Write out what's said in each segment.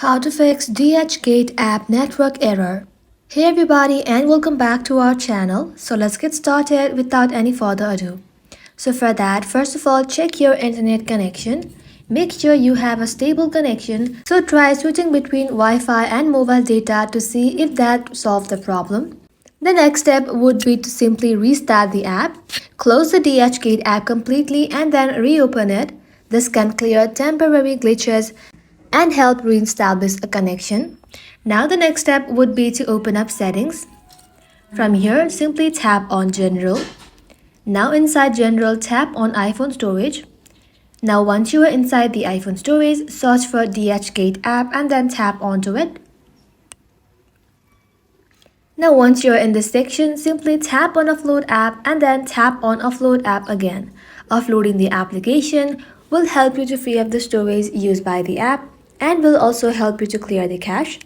How to fix DHgate app network error. Hey everybody and welcome back to our channel. So let's get started without any further ado. So for that, first of all, check your internet connection. Make sure you have a stable connection. So try switching between Wi-Fi and mobile data to see if that solves the problem. The next step would be to simply restart the app. Close the DHgate app completely and then reopen it. This can clear temporary glitches and help re-establish a connection. Now the next step would be to open up settings. From here, simply tap on General. Now inside General, tap on iPhone storage. Now once you are inside the iPhone storage, search for DHgate app and then tap onto it. Now once you're in this section, simply tap on Offload app and then tap on Offload app again. Offloading the application will help you to free up the storage used by the app and will also help you to clear the cache.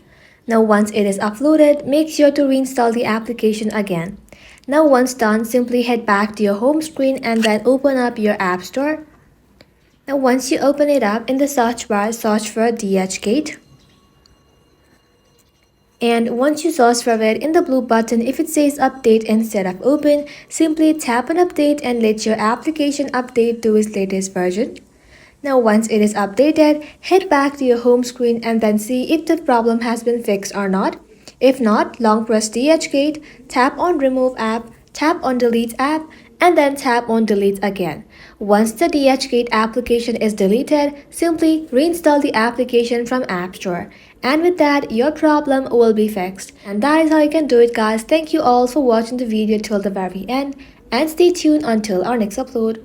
Now once it is uploaded, make sure to reinstall the application again. Now once done, simply head back to your home screen and then open up your app store. Now once you open it up, in the search bar, search for DHgate. And once you search for it, in the blue button, if it says update instead of open, simply tap on update and let your application update to its latest version. Now once it is updated, head back to your home screen and then see if the problem has been fixed or not. If not, long press DHgate, tap on remove app, tap on delete app, and then tap on delete again. Once the DHgate application is deleted, simply reinstall the application from App Store. And with that, your problem will be fixed. And that is how you can do it, guys. Thank you all for watching the video till the very end and stay tuned until our next upload.